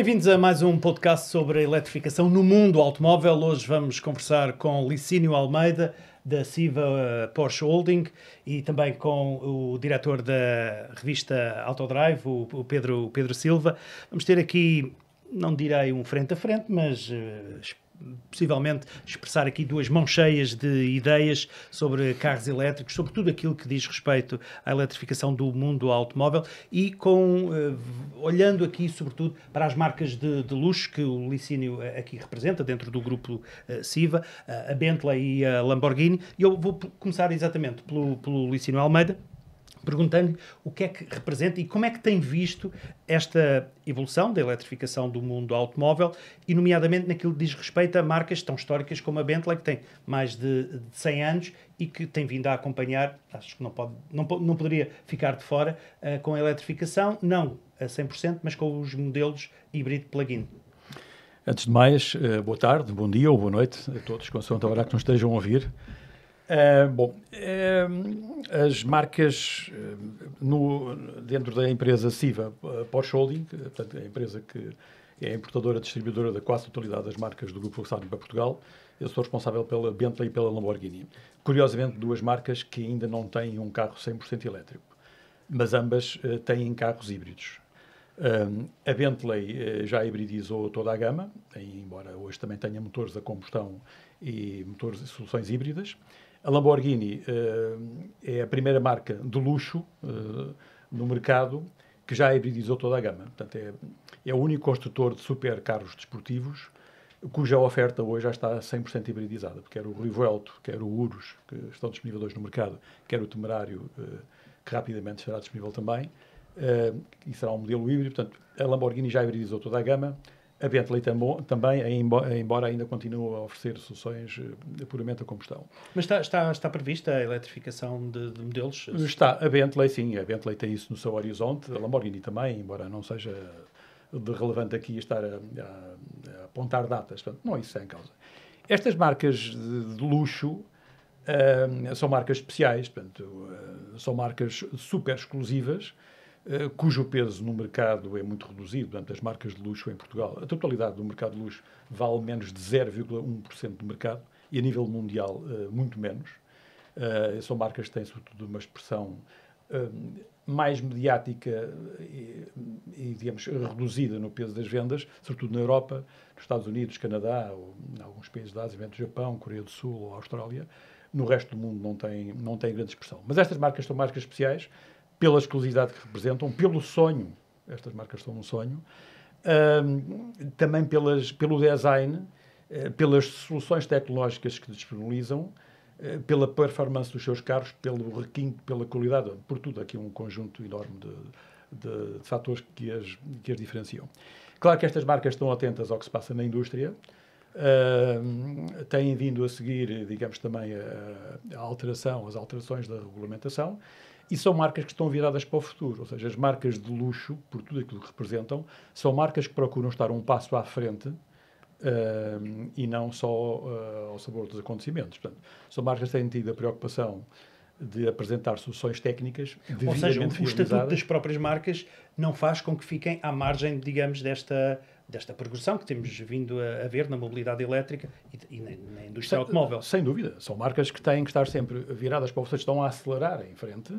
Bem-vindos a mais um podcast sobre a eletrificação no mundo automóvel. Hoje vamos conversar com Licínio Almeida, da Siva Porsche Holding, e também com o diretor da revista Autodrive, o Pedro Silva. Vamos ter aqui, não direi um frente a frente, mas possivelmente expressar aqui duas mãos cheias de ideias sobre carros elétricos, sobre tudo aquilo que diz respeito à eletrificação do mundo automóvel e olhando aqui sobretudo para as marcas de luxo que o Licínio aqui representa dentro do grupo Siva, a Bentley e a Lamborghini. E eu vou começar exatamente pelo Licínio Almeida, perguntando-lhe o que é que representa e como é que tem visto esta evolução da eletrificação do mundo automóvel e, nomeadamente, naquilo que diz respeito a marcas tão históricas como a Bentley, que tem mais de 100 anos e que tem vindo a acompanhar, acho que não poderia ficar de fora, com a eletrificação, não a 100%, mas com os modelos híbrido plug-in. Antes de mais, boa tarde, bom dia ou boa noite a todos, consoante a hora que nos estejam a ouvir. As marcas dentro da empresa Siva Porsche Holding, portanto, a empresa que é a importadora distribuidora da quase totalidade das marcas do grupo Volkswagen para Portugal, eu sou responsável pela Bentley e pela Lamborghini. Curiosamente, duas marcas que ainda não têm um carro 100% elétrico, mas ambas têm carros híbridos. A Bentley já hibridizou toda a gama, embora hoje também tenha motores a combustão e motores e soluções híbridas. A Lamborghini é a primeira marca de luxo no mercado que já hibridizou toda a gama. Portanto, é o único construtor de supercarros desportivos cuja oferta hoje já está 100% hibridizada. Quer o Rivuelto, quer o Urus, que estão disponíveis hoje no mercado, quer o Temerário, que rapidamente estará disponível também, e será um modelo híbrido. Portanto, a Lamborghini já hibridizou toda a gama. A Bentley também, embora ainda continue a oferecer soluções puramente a combustão. Mas está prevista a eletrificação de modelos? Está. A Bentley, sim. A Bentley tem isso no seu horizonte. A Lamborghini também, embora não seja de relevante aqui estar a apontar datas. Portanto, não é isso em causa. Estas marcas de luxo são marcas especiais. Portanto, são marcas super exclusivas, cujo peso no mercado é muito reduzido. Portanto, as marcas de luxo em Portugal, a totalidade do mercado de luxo vale menos de 0,1% do mercado e a nível mundial muito menos. São marcas que têm sobretudo uma expressão mais mediática e, digamos, reduzida no peso das vendas, sobretudo na Europa, nos Estados Unidos, Canadá, ou em alguns países da Ásia, do Japão, Coreia do Sul ou Austrália. No resto do mundo não tem grande expressão. Mas estas marcas são marcas especiais pela exclusividade que representam, pelo sonho, estas marcas são um sonho, também pelo design, pelas soluções tecnológicas que disponibilizam, pela performance dos seus carros, pelo requinte, pela qualidade, por tudo aqui um conjunto enorme de fatores que as diferenciam. Claro que estas marcas estão atentas ao que se passa na indústria, têm vindo a seguir, digamos, também as alterações da regulamentação, e são marcas que estão viradas para o futuro, ou seja, as marcas de luxo, por tudo aquilo que representam, são marcas que procuram estar um passo à frente e não só ao sabor dos acontecimentos. Portanto, são marcas que têm tido a preocupação de apresentar soluções técnicas ou seja, o fiabilizadas. estatuto das próprias marcas não faz com que fiquem à margem, digamos, desta progressão que temos vindo a ver na mobilidade elétrica e na indústria automóvel. Sem dúvida. São marcas que têm que estar sempre viradas para o futuro, estão a acelerar em frente,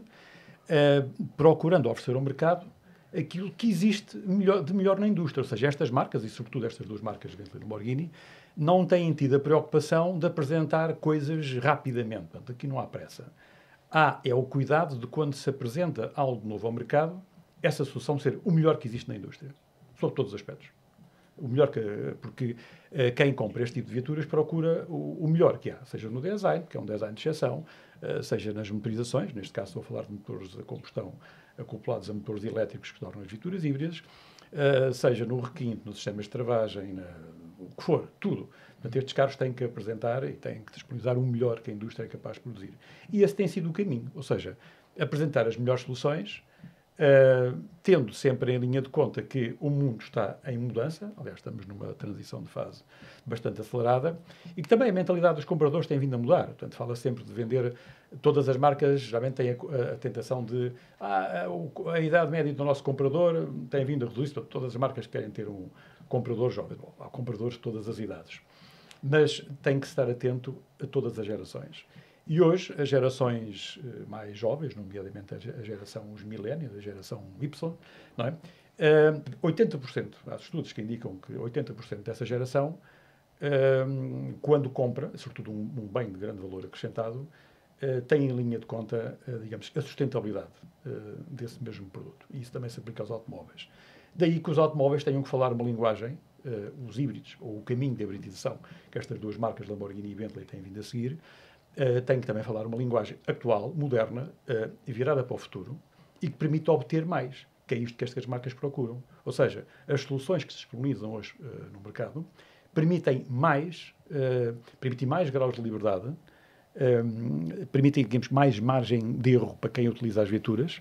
procurando oferecer ao mercado aquilo que existe de melhor na indústria. Ou seja, estas marcas, e sobretudo estas duas marcas, Bentley e Lamborghini, não têm tido a preocupação de apresentar coisas rapidamente. Portanto, aqui não há pressa. É o cuidado de quando se apresenta algo novo ao mercado, essa solução ser o melhor que existe na indústria, sob todos os aspectos. O melhor porque quem compra este tipo de viaturas procura o melhor que há, seja no design, que é um design de exceção, seja nas motorizações, neste caso estou a falar de motores a combustão acoplados a motores elétricos que tornam as viaturas híbridas, seja no requinte, nos sistemas de travagem, o que for, tudo. Portanto, estes carros têm que apresentar e têm que disponibilizar o melhor que a indústria é capaz de produzir. E esse tem sido o caminho, ou seja, apresentar as melhores soluções tendo sempre em linha de conta que o mundo está em mudança, aliás, estamos numa transição de fase bastante acelerada, e que também a mentalidade dos compradores tem vindo a mudar. Portanto, fala sempre de vender, todas as marcas geralmente têm a tentação de a idade média do nosso comprador tem vindo a reduzir, portanto, todas as marcas querem ter um comprador jovem. Bom, há compradores de todas as idades. Mas tem que estar atento a todas as gerações. E hoje, as gerações mais jovens, nomeadamente a geração, os millennials, a geração Y, não é? 80%, há estudos que indicam que 80% dessa geração, quando compra, sobretudo um bem de grande valor acrescentado, tem em linha de conta, digamos, a sustentabilidade desse mesmo produto. E isso também se aplica aos automóveis. Daí que os automóveis tenham que falar uma linguagem, os híbridos, ou o caminho de hibridização, que estas duas marcas, Lamborghini e Bentley, têm vindo a seguir, tem que também falar uma linguagem atual, moderna, virada para o futuro, e que permita obter mais, que é isto que estas marcas procuram. Ou seja, as soluções que se disponibilizam hoje no mercado permitem mais graus de liberdade, permitem, digamos, mais margem de erro para quem utiliza as viaturas,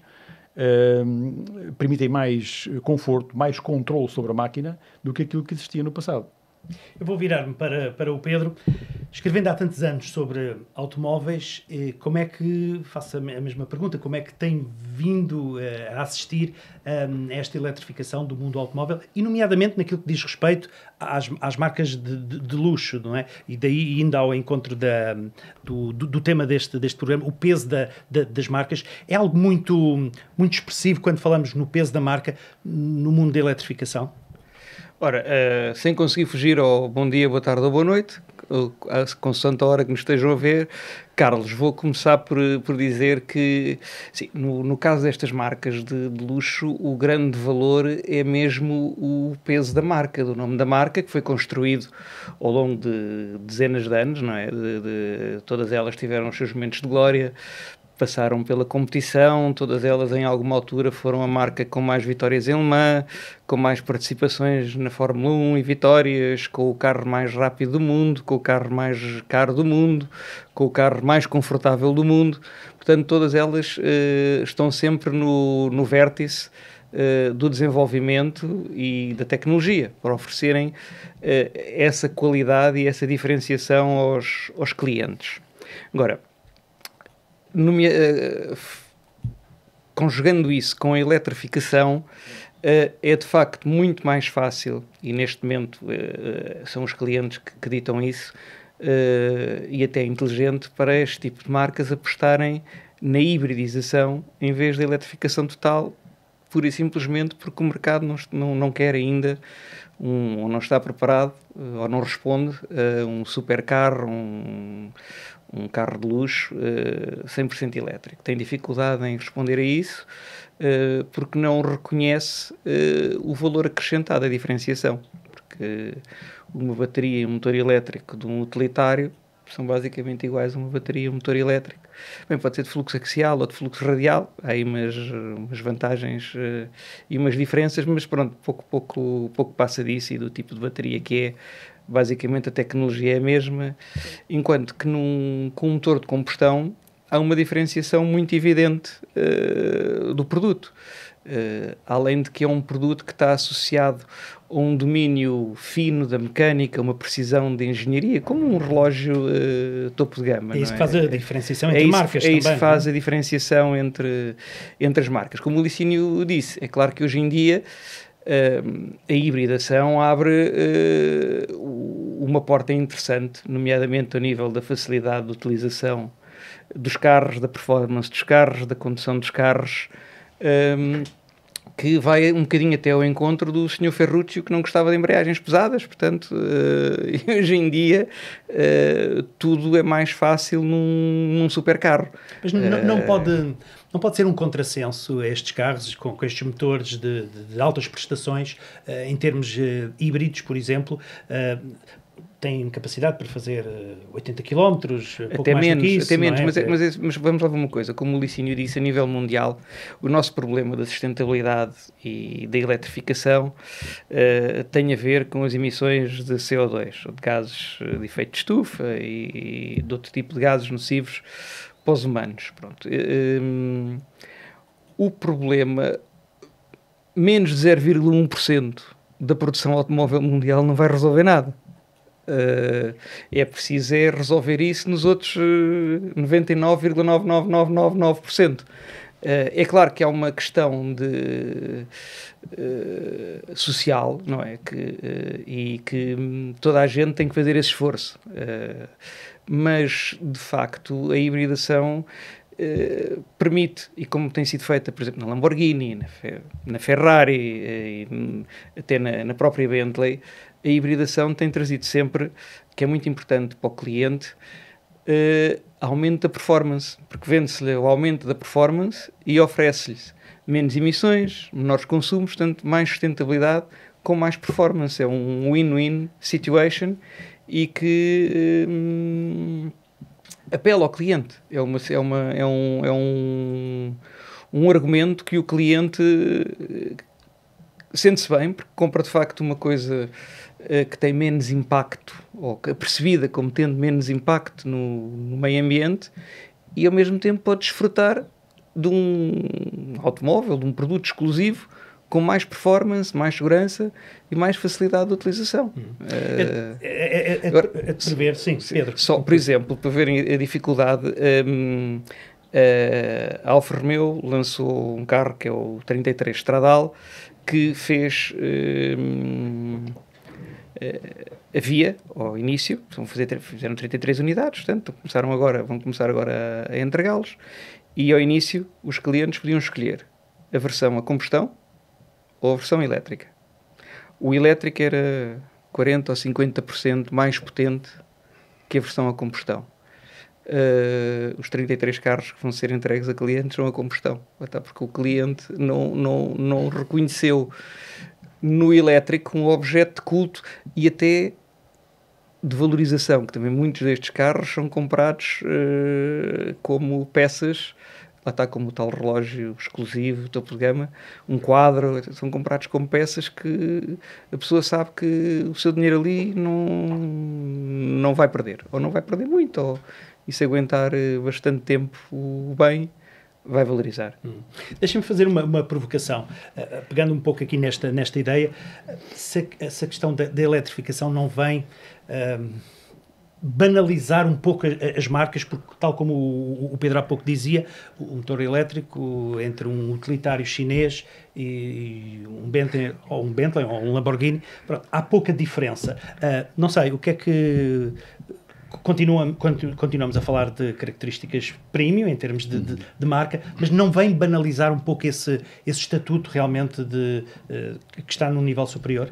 permitem mais conforto, mais controle sobre a máquina do que aquilo que existia no passado. Eu vou virar-me para o Pedro. Escrevendo há tantos anos sobre automóveis, como é que, faço a mesma pergunta, como é que tem vindo a assistir a esta eletrificação do mundo automóvel, e nomeadamente naquilo que diz respeito às marcas de luxo, não é? E daí, ainda ao encontro do tema deste programa, o peso das marcas é algo muito, muito expressivo quando falamos no peso da marca no mundo da eletrificação? Ora, sem conseguir fugir ao bom dia, boa tarde ou boa noite, consoante a hora que nos estejam a ver, Carlos, vou começar por dizer que, sim, no caso destas marcas de luxo, o grande valor é mesmo o peso da marca, do nome da marca, que foi construído ao longo de dezenas de anos, não é? Todas elas tiveram os seus momentos de glória, passaram pela competição, todas elas em alguma altura foram a marca com mais vitórias em Le Mans, com mais participações na Fórmula 1 e vitórias, com o carro mais rápido do mundo, com o carro mais caro do mundo, com o carro mais confortável do mundo. Portanto, todas elas estão sempre no vértice do desenvolvimento e da tecnologia, para oferecerem essa qualidade e essa diferenciação aos clientes. Agora, conjugando isso com a eletrificação, é de facto muito mais fácil, e neste momento são os clientes que ditam isso, e até inteligente para este tipo de marcas apostarem na hibridização em vez da eletrificação total, pura e simplesmente porque o mercado não quer ainda, ou não está preparado, ou não responde a um supercarro, um carro de luxo 100% elétrico. Tem dificuldade em responder a isso porque não reconhece o valor acrescentado, a diferenciação. Porque uma bateria e um motor elétrico de um utilitário são basicamente iguais a uma bateria e um motor elétrico. Bem, pode ser de fluxo axial ou de fluxo radial, há aí umas vantagens e umas diferenças, mas pronto, pouco passa disso, e do tipo de bateria que é. Basicamente a tecnologia é a mesma, enquanto que com um motor de combustão há uma diferenciação muito evidente do produto. Além de que é um produto que está associado a um domínio fino da mecânica, uma precisão de engenharia, como um relógio topo de gama. É isso que faz a diferenciação entre marcas também. É isso que faz a diferenciação entre as marcas. Como o Licínio disse, é claro que hoje em dia a hibridação abre uma porta interessante, nomeadamente ao nível da facilidade de utilização dos carros, da performance dos carros, da condução dos carros, que vai um bocadinho até ao encontro do Sr. Ferruccio, que não gostava de embreagens pesadas. Portanto, hoje em dia tudo é mais fácil num supercarro. Mas não pode ser um contrassenso estes carros com estes motores de altas prestações, em termos híbridos, por exemplo, têm capacidade para fazer 80 km, até menos, mas vamos lá ver uma coisa, como o Licínio disse, a nível mundial, o nosso problema da sustentabilidade e da eletrificação tem a ver com as emissões de CO2, ou de gases de efeito de estufa e de outro tipo de gases nocivos para os humanos. Pronto. O problema menos de 0,1% da produção automóvel mundial não vai resolver nada. É preciso resolver isso nos outros 99,99999%. É claro que há uma questão de social, não é? E que toda a gente tem que fazer esse esforço. Mas, de facto, a hibridação permite, e como tem sido feita, por exemplo, na Lamborghini, na Ferrari, e até na própria Bentley, a hibridação tem trazido sempre, que é muito importante para o cliente, aumento da performance, porque vende-se-lhe o aumento da performance e oferece-lhe menos emissões, menores consumos, portanto, mais sustentabilidade com mais performance. É um win-win situation e que apela ao cliente. É um argumento que o cliente sente-se bem, porque compra de facto uma coisa que tem menos impacto, ou que é percebida como tendo menos impacto no meio ambiente, e ao mesmo tempo pode desfrutar de um automóvel, de um produto exclusivo, com mais performance, mais segurança e mais facilidade de utilização. Agora, prever, sim, Pedro. Só, por exemplo, para verem a dificuldade, a Alfa Romeo lançou um carro que é o 33 Stradale, que fez a via ao início, fizeram 33 unidades, portanto vão começar agora a entregá-los, e ao início os clientes podiam escolher a versão a combustão ou a versão elétrica. O elétrico era 40% ou 50% mais potente que a versão a combustão. Os 33 carros que vão ser entregues a clientes são a combustão, até porque o cliente não reconheceu no elétrico um objeto de culto e até de valorização, que também muitos destes carros são comprados como peças, lá está, como o tal relógio exclusivo, topo de gama, um quadro, são comprados como peças que a pessoa sabe que o seu dinheiro ali não vai perder, ou não vai perder muito, ou, e se aguentar bastante tempo o bem, vai valorizar. Deixa-me fazer uma provocação, pegando um pouco aqui nesta ideia, se a questão da eletrificação não vem banalizar um pouco as marcas, porque tal como o Pedro há pouco dizia, o motor elétrico entre um utilitário chinês e um Bentley ou um Lamborghini, pronto, há pouca diferença. Não sei, o que é que... Continuamos a falar de características premium em termos de marca, mas não vem banalizar um pouco esse estatuto realmente que está num nível superior?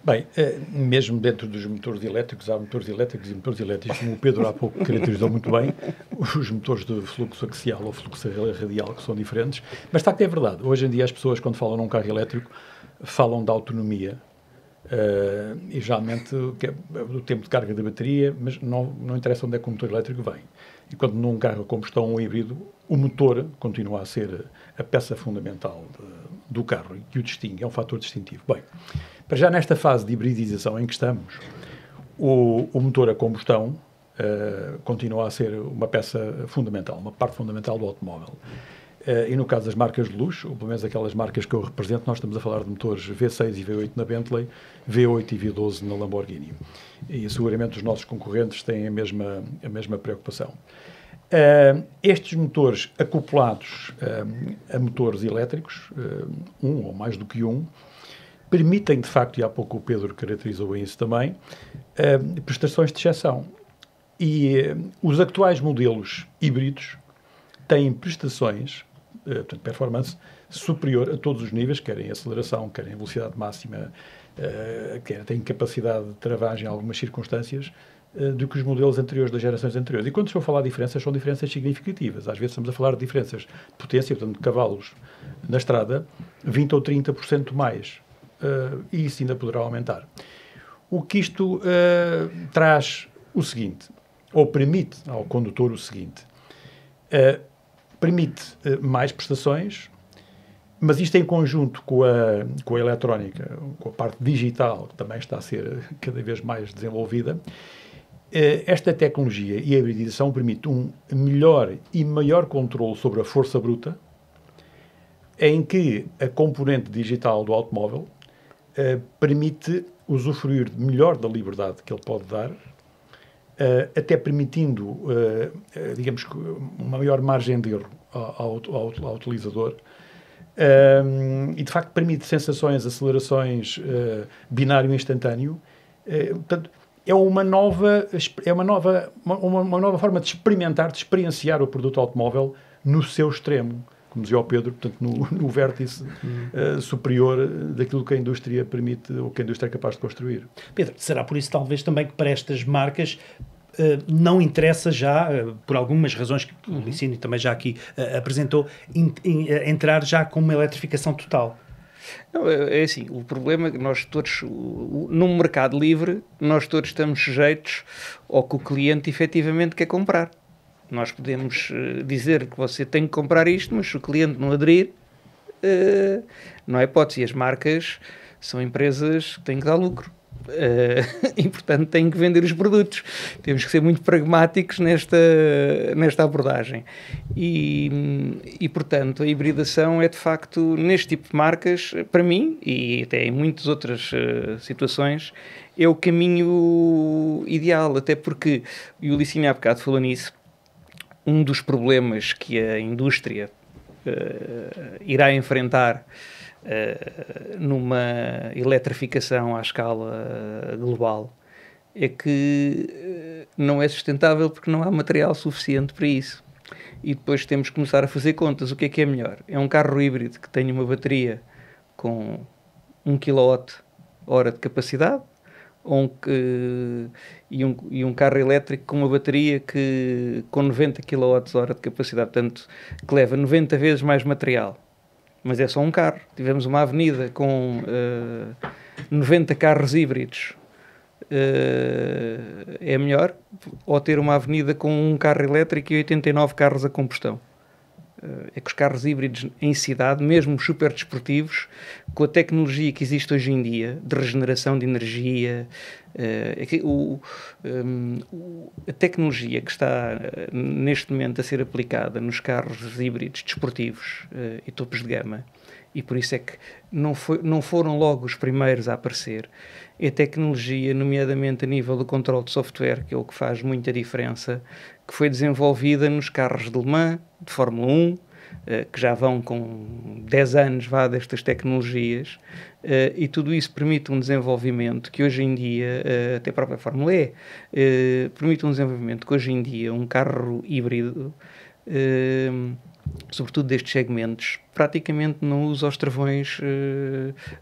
Bem, mesmo dentro dos motores elétricos, há motores elétricos e motores elétricos, como o Pedro há pouco caracterizou muito bem, os motores de fluxo axial ou fluxo radial, que são diferentes, mas está que é verdade. Hoje em dia as pessoas, quando falam num carro elétrico, falam da autonomia, e geralmente do tempo de carga da bateria, mas não interessa onde é que o motor elétrico vem. Enquanto num carro a combustão ou híbrido, o motor continua a ser a peça fundamental do carro e que o distingue, é um fator distintivo. Bem, para já nesta fase de hibridização em que estamos, o motor a combustão continua a ser uma peça fundamental, uma parte fundamental do automóvel. E no caso das marcas de luxo, ou pelo menos aquelas marcas que eu represento, nós estamos a falar de motores V6 e V8 na Bentley, V8 e V12 na Lamborghini. E seguramente os nossos concorrentes têm a mesma preocupação. Estes motores acoplados a motores elétricos, um ou mais do que um, permitem de facto, e há pouco o Pedro caracterizou bem isso também, prestações de exceção. E os atuais modelos híbridos têm prestações, portanto, performance superior a todos os níveis, querem aceleração, querem velocidade máxima, têm capacidade de travagem em algumas circunstâncias, do que os modelos anteriores, das gerações anteriores. E quando estou a falar de diferenças, são diferenças significativas. Às vezes estamos a falar de diferenças de potência, portanto, de cavalos na estrada, 20% ou 30% mais. E isso ainda poderá aumentar. O que isto traz o seguinte, ou permite ao condutor o seguinte, permite mais prestações, mas isto em conjunto com a eletrónica, com a parte digital, que também está a ser cada vez mais desenvolvida, esta tecnologia e a hibridização permite um melhor e maior controle sobre a força bruta em que a componente digital do automóvel permite usufruir melhor da liberdade que ele pode dar, até permitindo, digamos, uma maior margem de erro ao utilizador, e de facto permite sensações, acelerações, binário instantâneo. Portanto, é uma nova forma de experimentar, de experienciar o produto automóvel no seu extremo, como dizia o Pedro, portanto, no vértice superior daquilo que a indústria permite, ou que a indústria é capaz de construir. Pedro, será por isso talvez também que para estas marcas não interessa já, por algumas razões que o Licínio também já aqui apresentou, entrar já com uma eletrificação total? Não, é assim, o problema é que nós todos, num mercado livre, nós todos estamos sujeitos ao que o cliente efetivamente quer comprar. Nós podemos dizer que você tem que comprar isto, mas se o cliente não aderir, não é hipótese. As marcas são empresas que têm que dar lucro. E, portanto, têm que vender os produtos. Temos que ser muito pragmáticos nesta abordagem. E, portanto, a hibridação é, de facto, neste tipo de marcas, para mim, e até em muitas outras situações, é o caminho ideal. Até porque, e o Licínio há bocado falou nisso, um dos problemas que a indústria irá enfrentar numa eletrificação à escala global é que não é sustentável porque não há material suficiente para isso. E depois temos que começar a fazer contas. O que é melhor? É um carro híbrido que tenha uma bateria com 1 kWh de capacidade e um carro elétrico com uma bateria com 90 kWh de capacidade, portanto, que leva 90 vezes mais material. Mas é só um carro. Tivemos uma avenida com 90 carros híbridos. É melhor ou ter uma avenida com um carro elétrico e 89 carros a combustão. É que os carros híbridos em cidade, mesmo os super desportivos, com a tecnologia que existe hoje em dia, de regeneração de energia, a tecnologia que está neste momento a ser aplicada nos carros híbridos desportivos e topos de gama, e por isso é que não foram logo os primeiros a aparecer, é a tecnologia, nomeadamente a nível do controle de software, que é o que faz muita diferença, que foi desenvolvida nos carros de Le Mans, de Fórmula 1, que já vão com 10 anos destas tecnologias, e tudo isso permite um desenvolvimento que hoje em dia, até a própria Fórmula E, permite um desenvolvimento que hoje em dia um carro híbrido, sobretudo destes segmentos, praticamente não usa os travões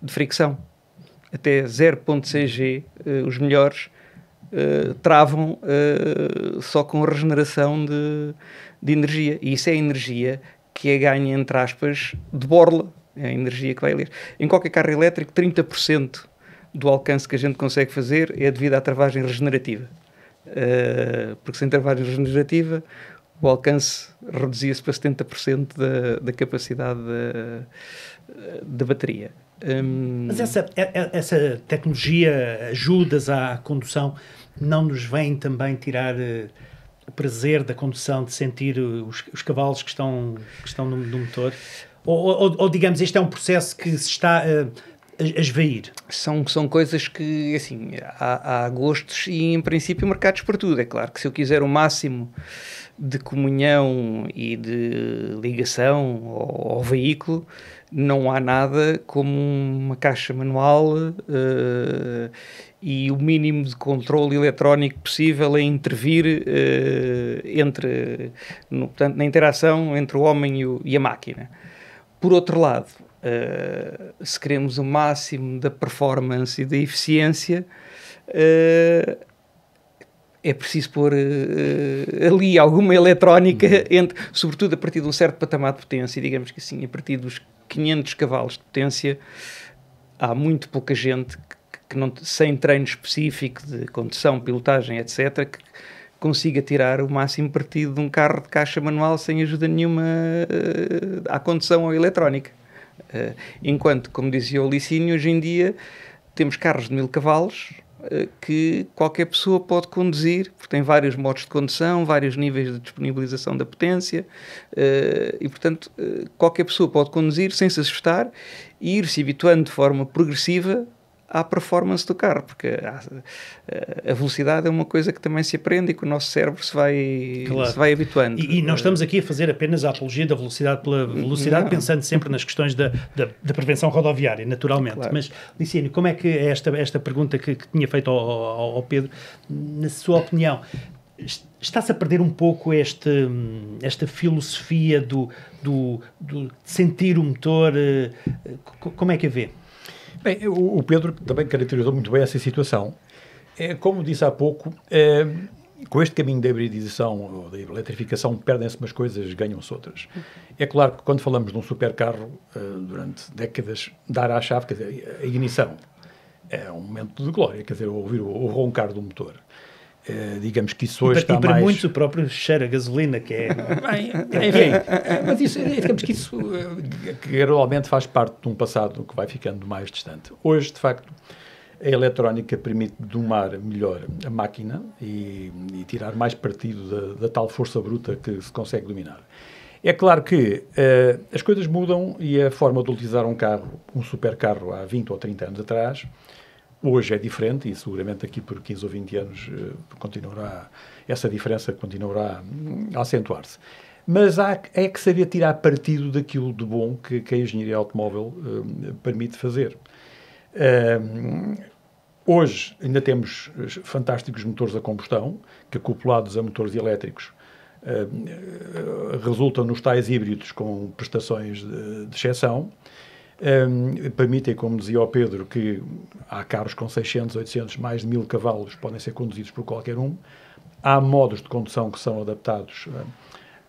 de fricção. Até 0.6G, os melhores, travam só com a regeneração de energia. E isso é a energia que é ganha, entre aspas, de borla. É a energia que vai ler. Em qualquer carro elétrico, 30% do alcance que a gente consegue fazer é devido à travagem regenerativa. Porque sem travagem regenerativa, o alcance reduzia-se para 70% da capacidade da bateria. Mas essa tecnologia, ajudas à condução, não nos vem também tirar o prazer da condução, de sentir os cavalos que estão no motor? Ou digamos, este é um processo que se está a esvair? São coisas que, assim, há gostos e, em princípio, mercados para tudo. É claro que se eu quiser o máximo de comunhão e de ligação ao veículo, não há nada como uma caixa manual e o mínimo de controle eletrónico possível a intervir portanto, na interação entre o homem e a máquina. Por outro lado, se queremos o máximo da performance e da eficiência, é preciso pôr ali alguma eletrónica, sobretudo a partir de um certo patamar de potência, digamos que assim, a partir dos 500 cavalos de potência, há muito pouca gente que não, sem treino específico de condução, pilotagem, etc., que consiga tirar o máximo partido de um carro de caixa manual sem ajuda nenhuma à condução ou eletrónica. Enquanto, como dizia o Licínio, hoje em dia temos carros de 1000 cavalos que qualquer pessoa pode conduzir, porque tem vários modos de condução, vários níveis de disponibilização da potência, e portanto qualquer pessoa pode conduzir sem se assustar e ir se habituando de forma progressiva à performance do carro, porque a velocidade é uma coisa que também se aprende e que o nosso cérebro se vai habituando. E não estamos aqui a fazer apenas a apologia da velocidade pela velocidade, não. Pensando sempre nas questões da prevenção rodoviária, naturalmente. Claro. Mas, Licínio, como é que é esta pergunta que tinha feito ao Pedro, na sua opinião, está-se a perder um pouco esta filosofia de sentir o motor? Como é que a vê? Bem, o Pedro também caracterizou muito bem essa situação. Como disse há pouco, com este caminho da hibridização ou da eletrificação, perdem-se umas coisas, ganham-se outras. É claro que quando falamos de um supercarro, durante décadas, dar à chave, quer dizer, a ignição é um momento de glória, quer dizer, ouvir o roncar do motor. Digamos que isso hoje está mais... E para muitos o próprio cheiro a gasolina, que é... Bem, enfim, mas isso, digamos que isso que gradualmente faz parte de um passado que vai ficando mais distante. Hoje, de facto, a eletrónica permite domar melhor a máquina e tirar mais partido da tal força bruta que se consegue dominar. É claro que as coisas mudam e a forma de utilizar um supercarro há 20 ou 30 anos atrás, hoje é diferente e seguramente aqui por 15 ou 20 anos essa diferença continuará a acentuar-se. Mas é que saber tirar partido daquilo de bom que a engenharia automóvel permite fazer. Hoje ainda temos fantásticos motores a combustão, que acoplados a motores elétricos resultam nos tais híbridos com prestações de exceção. Permitem, como dizia o Pedro, que há carros com 600, 800, mais de 1000 cavalos, podem ser conduzidos por qualquer um. Há modos de condução que são adaptados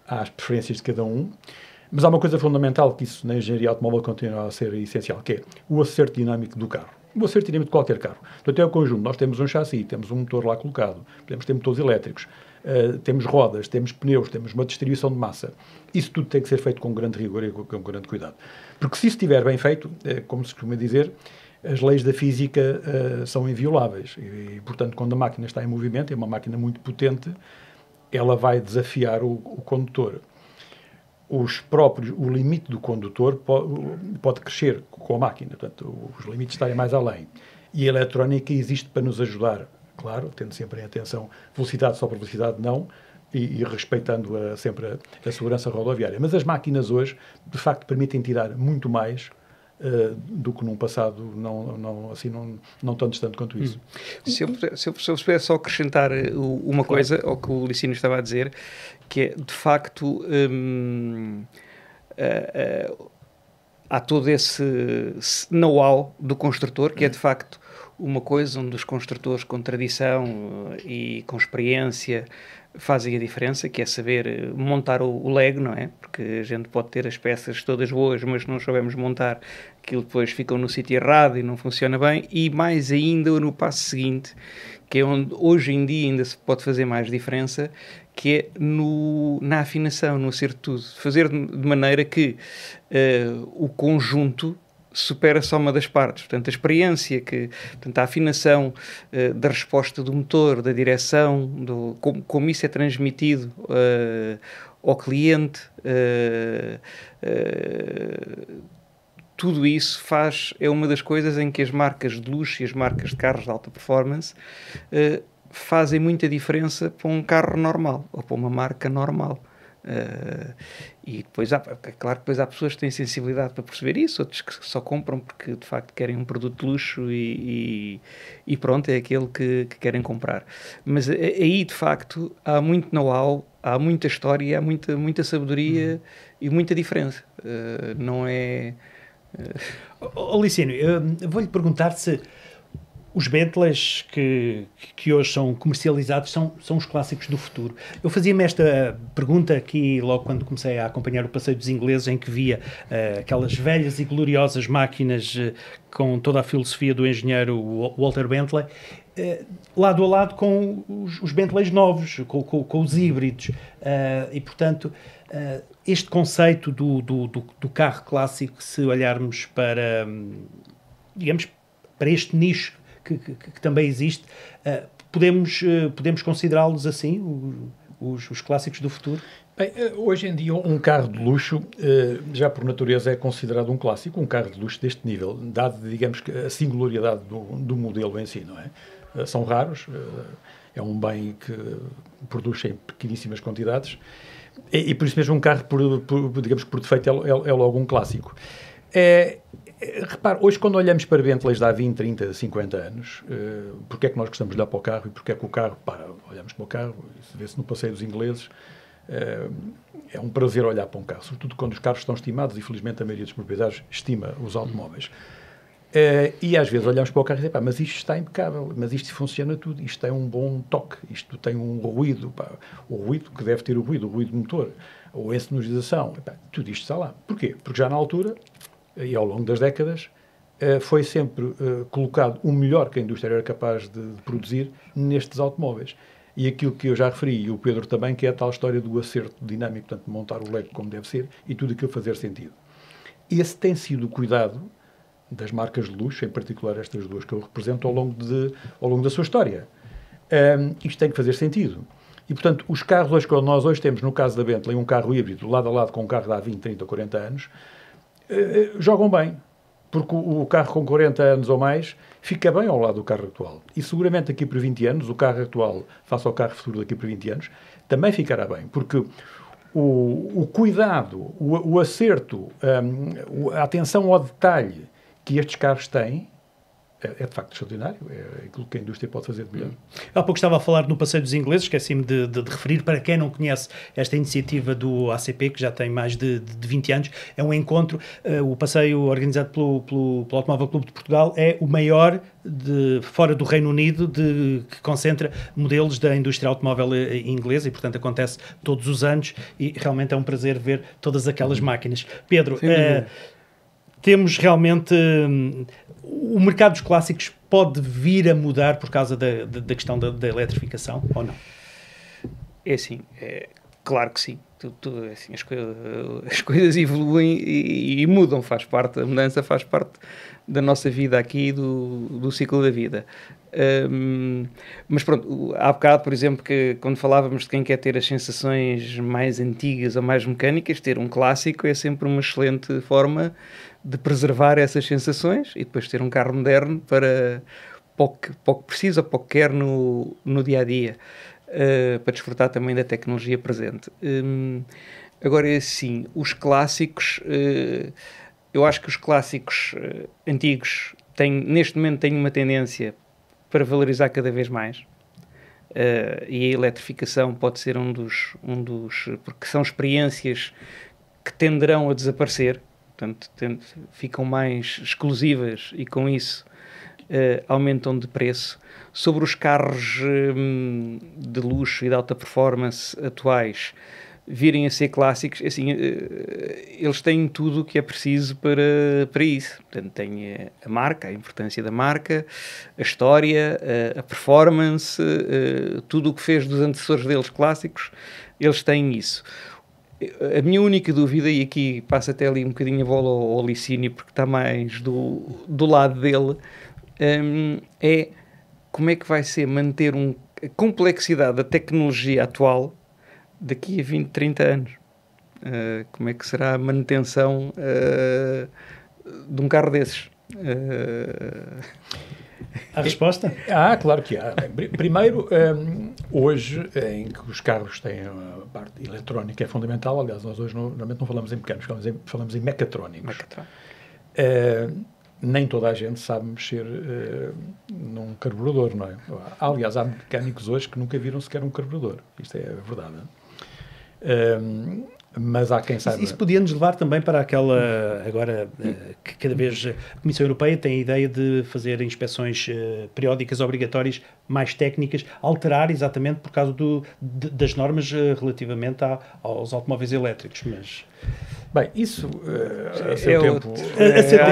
às preferências de cada um. Mas há uma coisa fundamental que isso na engenharia automóvel continua a ser essencial, que é o acerto dinâmico do carro. O acerto dinâmico de qualquer carro. Portanto, é o conjunto. Nós temos um chassi, temos um motor lá colocado, podemos ter motores elétricos, temos rodas, temos pneus, temos uma distribuição de massa. Isso tudo tem que ser feito com grande rigor e com grande cuidado. Porque se isso estiver bem feito, como se costuma dizer, as leis da física são invioláveis. E, portanto, quando a máquina está em movimento, é uma máquina muito potente, ela vai desafiar o condutor. O limite do condutor pode crescer com a máquina, portanto, os limites estarem mais além. E a eletrónica existe para nos ajudar, claro, tendo sempre em atenção velocidade só por velocidade não, e respeitando sempre a segurança rodoviária. Mas as máquinas hoje, de facto, permitem tirar muito mais do que num passado não tão distante quanto isso. Se eu pudesse só acrescentar uma coisa ao que o Licínio estava a dizer, que é, de facto, há todo esse know-how do construtor, que é, de facto, uma coisa onde os construtores com tradição e com experiência fazem a diferença, que é saber montar o Lego, não é? Porque a gente pode ter as peças todas boas, mas não sabemos montar, aquilo depois ficam no sítio errado e não funciona bem, e mais ainda no passo seguinte, que é onde hoje em dia ainda se pode fazer mais diferença, que é na afinação, no acerto de tudo. Fazer de maneira que o conjunto supera a soma das partes. Portanto, a experiência, portanto, a afinação da resposta do motor, da direção, como isso é transmitido ao cliente, tudo isso é uma das coisas em que as marcas de luxo e as marcas de carros de alta performance fazem muita diferença para um carro normal ou para uma marca normal. E depois claro que depois há pessoas que têm sensibilidade para perceber isso, outros que só compram porque de facto querem um produto de luxo e pronto, é aquele que querem comprar. Mas aí de facto há muito know-how, há muita história, há muita sabedoria e muita diferença. Não é... Licínio, vou-lhe perguntar se os Bentleys que hoje são comercializados são os clássicos do futuro. Eu fazia-me esta pergunta aqui logo quando comecei a acompanhar o passeio dos ingleses, em que via aquelas velhas e gloriosas máquinas com toda a filosofia do engenheiro Walter Bentley, lado a lado com os Bentleys novos, com os híbridos. E, portanto, este conceito do carro clássico, se olharmos para, digamos, para este nicho que também existe. Podemos considerá-los assim, os clássicos do futuro? Bem, hoje em dia um carro de luxo, já por natureza, é considerado um clássico, um carro de luxo deste nível, dado, digamos, que a singularidade do modelo em si, não é? São raros, é um bem que produz em pequeníssimas quantidades, e por isso mesmo um carro, digamos que por defeito, é logo um clássico. Repare, hoje quando olhamos para Bentleys de há 20, 30, 50 anos, porque é que nós gostamos de olhar para o carro e porque é que o carro, olhamos para o carro, isso vê-se no passeio dos ingleses, é um prazer olhar para um carro, sobretudo quando os carros estão estimados, e felizmente a maioria dos proprietários estima os automóveis. E às vezes olhamos para o carro e dizemos, mas isto está impecável, mas isto funciona tudo, isto tem um bom toque, isto tem um ruído, o ruído que deve ter o ruído motor, ou a sonorização, tudo isto está lá. Porquê? Porque já na altura, e ao longo das décadas, foi sempre colocado o melhor que a indústria era capaz de produzir nestes automóveis. E aquilo que eu já referi, e o Pedro também, que é a tal história do acerto dinâmico, portanto, montar o Lego como deve ser, e tudo aquilo fazer sentido. Esse tem sido o cuidado das marcas de luxo, em particular estas duas que eu represento, ao longo da sua história. Isto tem que fazer sentido. E, portanto, os carros hoje, que nós hoje temos, no caso da Bentley, um carro híbrido, lado a lado com um carro de há 20, 30 ou 40 anos, jogam bem. Porque o carro com 40 anos ou mais fica bem ao lado do carro atual. E seguramente daqui por 20 anos, o carro atual face ao carro futuro daqui por 20 anos, também ficará bem. Porque o cuidado, o acerto, a atenção ao detalhe que estes carros têm, é de facto extraordinário, é aquilo que a indústria pode fazer de melhor. Há pouco estava a falar no Passeio dos Ingleses, esqueci-me de referir, para quem não conhece esta iniciativa do ACP, que já tem mais de 20 anos, é um encontro, o passeio organizado pelo Automóvel Clube de Portugal é o maior fora do Reino Unido, que concentra modelos da indústria automóvel inglesa e, portanto, acontece todos os anos e realmente é um prazer ver todas aquelas máquinas. Pedro, temos realmente... O mercado dos clássicos pode vir a mudar por causa da questão da eletrificação, ou não? É assim, claro que sim. Assim, as coisas evoluem e mudam, a mudança faz parte da nossa vida aqui, do ciclo da vida. Mas pronto, há bocado, por exemplo, que quando falávamos de quem quer ter as sensações mais antigas ou mais mecânicas, ter um clássico é sempre uma excelente forma de preservar essas sensações e depois ter um carro moderno para o que precisa, para o que quer no dia-a-dia, para desfrutar também da tecnologia presente. Agora, é assim, os clássicos, eu acho que os clássicos antigos neste momento têm uma tendência para valorizar cada vez mais, e a eletrificação pode ser um dos porque são experiências que tenderão a desaparecer, portanto, ficam mais exclusivas e com isso aumentam de preço. Sobre os carros de luxo e de alta performance atuais virem a ser clássicos, assim, eles têm tudo o que é preciso para isso. Portanto, têm a marca, a importância da marca, a história, a performance, tudo o que fez dos antecessores deles clássicos, eles têm isso. A minha única dúvida, e aqui passa até ali um bocadinho a bola ao Licínio, porque está mais do lado dele, é como é que vai ser manter a complexidade da tecnologia atual daqui a 20, 30 anos. Como é que será a manutenção de um carro desses? A resposta? Claro que há. Primeiro, hoje, em que os carros têm a parte eletrónica é fundamental, aliás, nós hoje normalmente não falamos em mecânicos, falamos em mecatrónicos. Nem toda a gente sabe mexer num carburador, não é? Aliás, há mecânicos hoje que nunca viram sequer um carburador. Isto é a verdade. Mas há quem saiba... Isso podia nos levar também para aquela, agora, que cada vez a Comissão Europeia tem a ideia de fazer inspeções periódicas obrigatórias mais técnicas, alterar exatamente por causa das normas relativamente aos automóveis elétricos, mas... Bem, isso a seu tempo...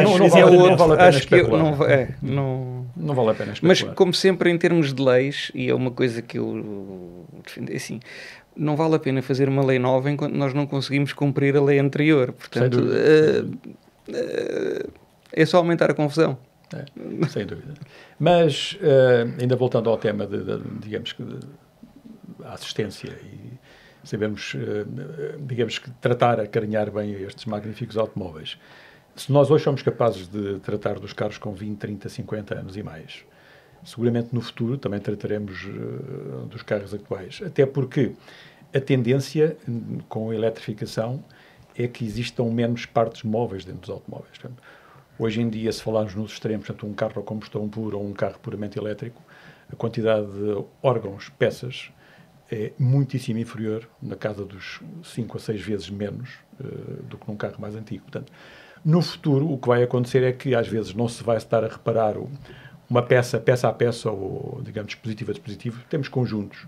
Não vale a pena especular. Não vale a pena especular. Mas, como sempre, em termos de leis, e é uma coisa que eu defendo, assim... Não vale a pena fazer uma lei nova enquanto nós não conseguimos cumprir a lei anterior. Portanto, é só aumentar a confusão. Sem dúvida. Mas, ainda voltando ao tema digamos que, a assistência e sabemos, digamos que tratar, acarinhar bem estes magníficos automóveis. Se nós hoje somos capazes de tratar dos carros com 20, 30, 50 anos e mais, seguramente no futuro também trataremos dos carros atuais. Até porque a tendência com a eletrificação é que existam menos partes móveis dentro dos automóveis. Portanto, hoje em dia, se falarmos nos extremos, portanto, um carro a combustão pura ou um carro puramente elétrico, a quantidade de órgãos, peças, é muitíssimo inferior, na casa dos 5 a 6 vezes menos do que num carro mais antigo. Portanto, no futuro, o que vai acontecer é que, às vezes, não se vai estar a reparar uma peça a peça, ou, digamos, dispositivo a dispositivo. Temos conjuntos.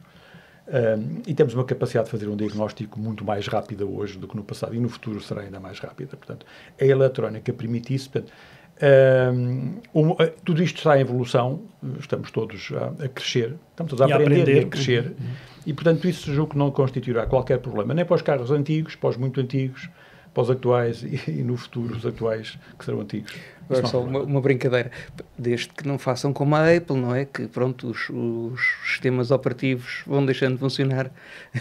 E temos uma capacidade de fazer um diagnóstico muito mais rápida hoje do que no passado. E no futuro será ainda mais rápida. Portanto, a eletrónica permite isso. Portanto, tudo isto está em evolução. Estamos todos a crescer. Estamos todos a aprender e a crescer. E, portanto, isso julgo que não constituirá qualquer problema. Nem para os carros antigos, para os muito antigos, para os atuais e no futuro os atuais que serão antigos. Agora só uma brincadeira, desde que não façam como a Apple, não é? Que pronto, os sistemas operativos vão deixando de funcionar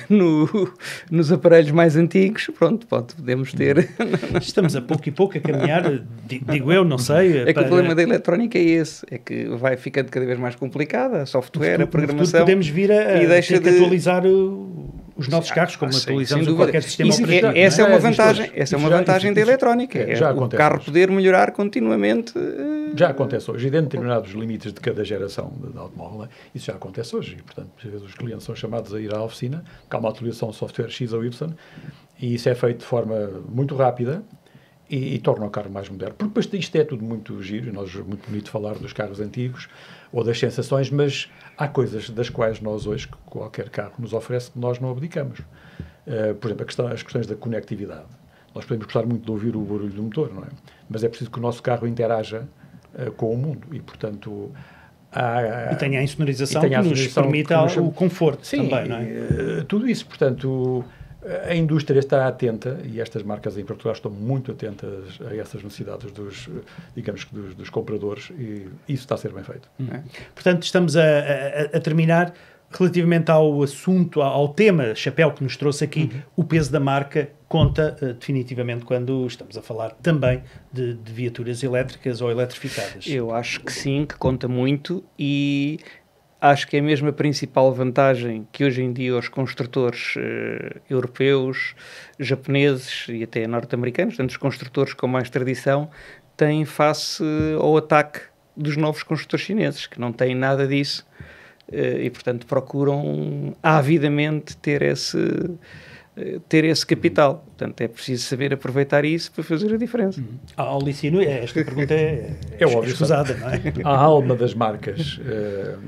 nos aparelhos mais antigos, pronto, podemos ter... Estamos a pouco e pouco a caminhar, digo eu, não sei... É que o problema da eletrónica é esse, é que vai ficando cada vez mais complicada, a software, a programação... Podemos vir a ter que atualizar os nossos carros, como atualizamos qualquer sistema operativo. Essa é uma vantagem da eletrónica, o carro poder melhorar continuamente. Já acontece hoje, e dentro de determinados limites de cada geração de automóvel, isso já acontece hoje, e portanto, às vezes os clientes são chamados a ir à oficina, que há uma atualização de software X ou Y, e isso é feito de forma muito rápida, e torna o carro mais moderno. Porque depois isto é tudo muito giro, nós muito bonito falar dos carros antigos, ou das sensações, mas há coisas das quais nós hoje, que qualquer carro nos oferece, que nós não abdicamos. Por exemplo, as questões da conectividade. Nós podemos gostar muito de ouvir o barulho do motor, não é? Mas é preciso que o nosso carro interaja com o mundo e, portanto... E tenha a insonorização que nos permita o conforto. Sim, também, não é? Tudo isso, portanto... A indústria está atenta, e estas marcas em Portugal estão muito atentas a essas necessidades dos compradores, e isso está a ser bem feito. Portanto, estamos a terminar. Relativamente ao assunto, ao tema chapéu que nos trouxe aqui, o peso da marca conta definitivamente quando estamos a falar também de viaturas elétricas ou eletrificadas. Eu acho que sim, que conta muito, e acho que é mesmo a principal vantagem que hoje em dia os construtores europeus, japoneses e até norte-americanos, portanto os construtores com mais tradição, têm face ao ataque dos novos construtores chineses, que não têm nada disso. E, portanto, procuram avidamente ter esse capital. Portanto, é preciso saber aproveitar isso para fazer a diferença. Ao Licínio, esta pergunta é óbvio, escusada, não é? A alma das marcas,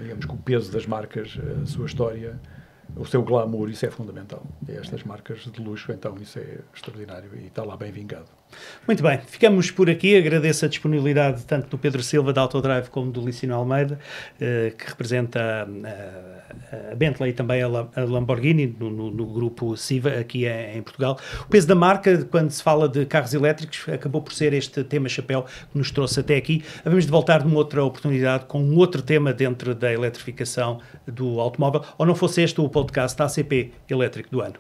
digamos que o peso das marcas, a sua história, o seu glamour, isso é fundamental. E estas marcas de luxo, então, isso é extraordinário e está lá bem vingado. Muito bem, ficamos por aqui. Agradeço a disponibilidade tanto do Pedro Silva da Autodrive como do Licínio Almeida, que representa a Bentley e também a Lamborghini no grupo Siva aqui em Portugal. O peso da marca, quando se fala de carros elétricos, acabou por ser este tema chapéu que nos trouxe até aqui. Havemos de voltar numa outra oportunidade com um outro tema dentro da eletrificação do automóvel, ou não fosse este o podcast ACP Elétrico do Ano.